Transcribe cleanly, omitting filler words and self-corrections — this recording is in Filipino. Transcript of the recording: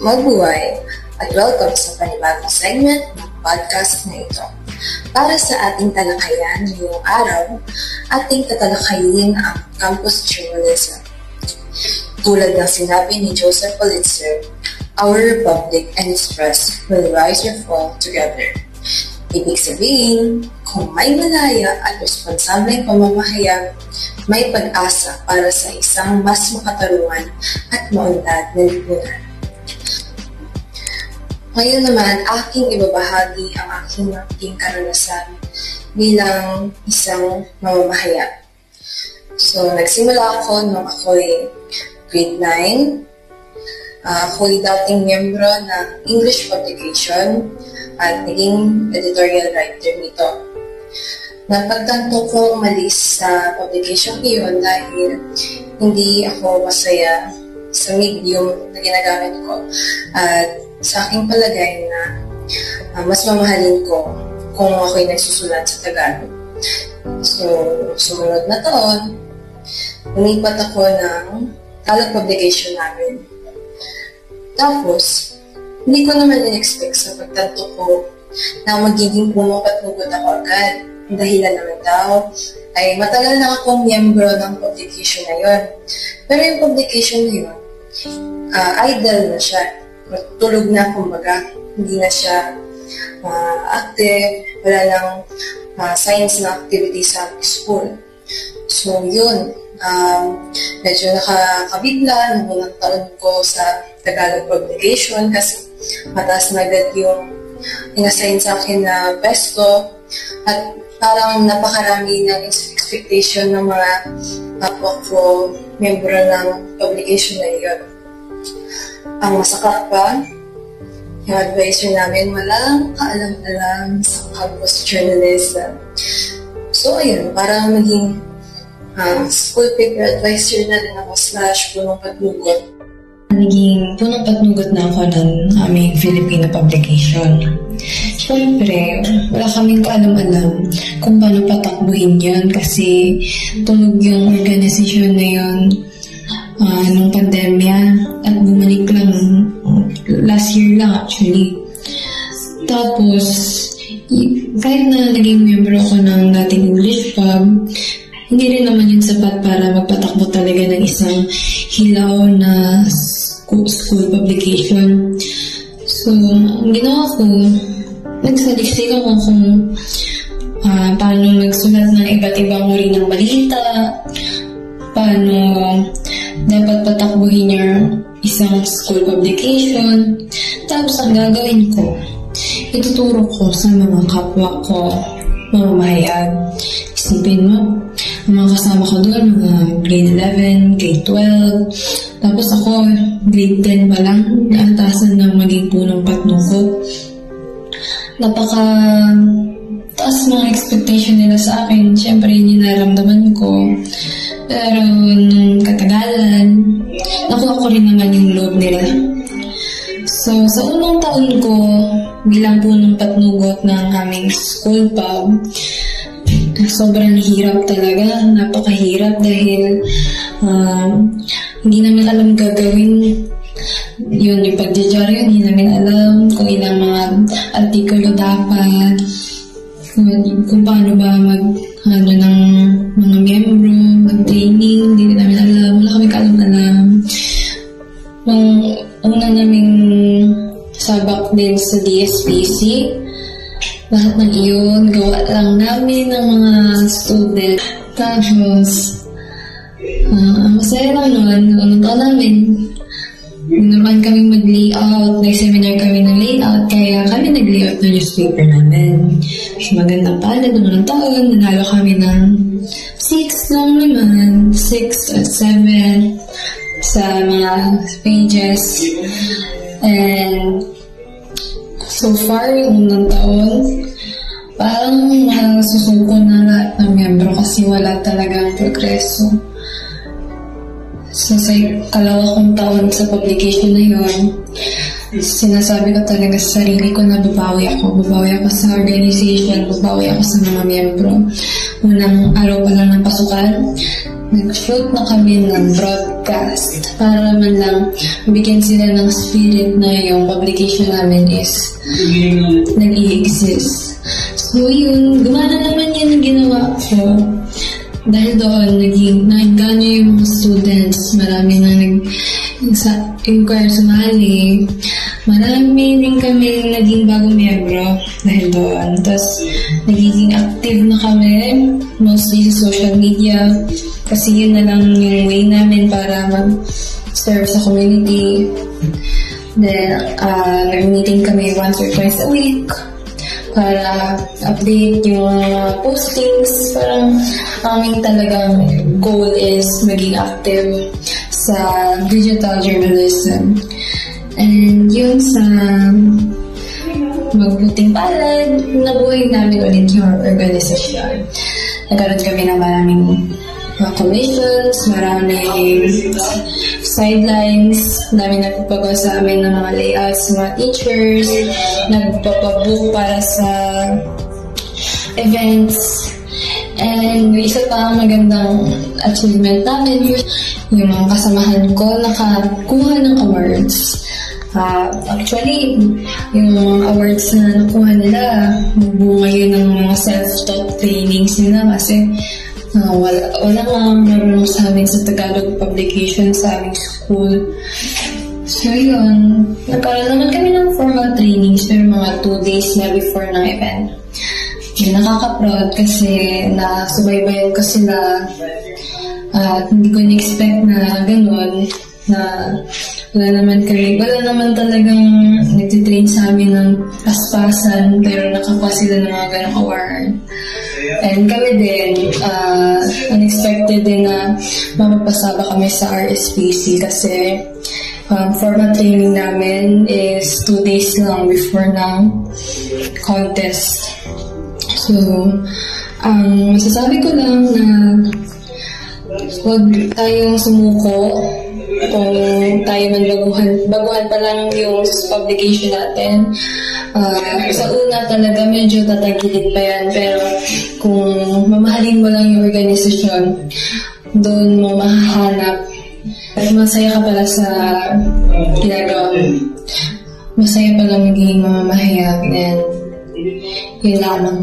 Mabuhay at welcome sa panibagong segment ng podcast na ito. Para sa ating talakayan ngayong araw, ating tatalakayin ang campus journalism. Tulad ng sinabi ni Joseph Pulitzer, our republic and its press will rise or fall together. Ibig sabihin, kung may malaya at responsableng pamamahayag, may pag-asa para sa isang mas makatarungan at maunlad na lipunan. Ngayon naman, aking ibabahagi ang aking karanasan bilang isang mamamahayag. So, nagsimula ako nung ako'y grade 9. Ako'y dating miyembro ng English publication at naging editorial writer nito. Napagtanto kong umalis sa publication iyon dahil hindi ako masaya sa medium na ginagamit ko at sa aking palagay na mas mamahalin ko kung ako'y nagsusulat sa Tagalog. So, sumunod na taon, lumipat ako ng Tagalog publication namin. Tapos, hindi ko naman in-expect sa pagtanto ko na magiging pumapatnugot ako agad. Ang dahilan naman daw ay matagal na akong miyembro ng publication na yun. Pero yung publication na yun, idle na siya. Tulog na, kumbaga. Hindi na siya active. Wala lang signs na activity sa school. So, yun. Medyo nakakabigla nung unang taon ko sa Tagalog publication kasi mataas na agad yung inassign sa akin na pesto at parang napakarami ng expectation ng mga kapwa ko membro ng publication na yun. Ang masakit pa, yung advisor namin walang kaalam-alam sa campus journalism. So, ayun, parang naging school paper advisor na rin ako / punong patnugot. Naging punong patnugot na ako ng aming Filipino publication. Siyempre, wala kaming kaalam-alam kung paano patakbuhin yun kasi tunog yung organisasyon na yun nung pandemya at bumalik lang last year lang actually. Tapos, kahit na naging member ako ng dating English pub, hindi rin naman yun sapat para magpatakbo talaga ng isang hilaw na school publication. So, ang ginawa ko, nagsaliksik ako kung paano nagsulat ng iba't ibang uri ng balita, paano dapat patakbuhin yung isang school publication. Tapos ang gagawin ko, ituturo ko sa mga kapwa ko, mamamahayag. Isipin mo, ang mga kasama ko doon, mga grade 11, grade 12. Tapos ako, grade 10 pa lang, naantasan ng maging punong patnugot. Taas mga expectation nila sa akin. Siyempre, hindi naramdaman ko. Pero nung katagalan, nakuha ko rin naman yung loob nila. So, sa unang taon ko, bilang punong patnugot ng aming school pub, sobrang hirap talaga. Napakahirap dahil hindi namin alam gagawin. Yun, yung pagdidyaryo, hindi namin alam kung ilang mga artikulo dapat, kung paano ba ng mga miyembro, mag-training, hindi namin alam, wala kami kaalam-alam. Nung una naming sabak din sa DSPC, lahat ng iyon, gawa lang namin ng mga student. Tapos, masaya lang nun, unang taon namin, naman kami mag-layout, nag-seminar kami ng layout, kaya kami nag-layout ng newspaper namin. So, magandang palad ng unang taon, nanalo kami ng 6 lang naman, 6 at 7 sa mga pages. And so far, yung unang taon, parang nasusuko na lahat ng miyembro kasi wala talagang progreso. So, sa kalawakang taon sa publication na yun, sinasabi ko talaga sa sarili ko na babawi ako sa organization, babawi ako sa mga miyembro. Unang araw pa lang ng pasukan, nag-shoot na kami ng broadcast para man lang bigyan sila ng spirit na yung publication namin is nag-i-exist. So yun, gumana naman yan yung ginawa ko. Dahil doon, nag-gano yung mga students, marami na nag-inquire sumali. Marami din kami naging bagong miyembro dahil doon. Tapos, nagiging active na kami, mostly sa social media. Kasi yun na lang yung way namin para mag-serve sa community. Then, nag-meeting kami once or twice a week para update yung mga postings. Parang aming talagang goal is maging active sa digital journalism. And yun sa magbuting palad, nabuhay namin ulit yung organisasyon. Nagkaroon kami ng maraming commissions, maraming sidelines, namin nagpapagawa sa amin ng mga layouts, mga teachers, nagpapabook para sa events. And isa pa magandang achievement namin, yung mga kasamahan ko nakakuha ng awards. Actually, yung awards na nakuha nila, nagbunga yun ng mga self-taught trainings nila kasi wala nga marunong sa amin sa Tagalog publication sa aming school. So yun, nagkaroon naman kami ng formal trainings pero mga 2 days na before ng event. Yun, nakaka-proud kasi nasubaybayan ko sila at hindi ko na-expect na gano'n na wala naman talagang nagtitrain sa amin ng paspasan pero nakakuha sila ng mga ganong award. And kami din, unexpected din na mapapasaba kami sa RSPC kasi formal training namin is 2 days lang before ng contest. So, masasabi ko lang na huwag tayong sumuko kung tayo man baguhan pa lang yung publication natin. Sa una talaga medyo tatagilid pa yan, pero kung mamahalin mo lang yung organisasyon, doon mo mahahanap at masaya ka pala sa ginagawa mo. Masaya pala magiging mamamahayag, and yun lamang.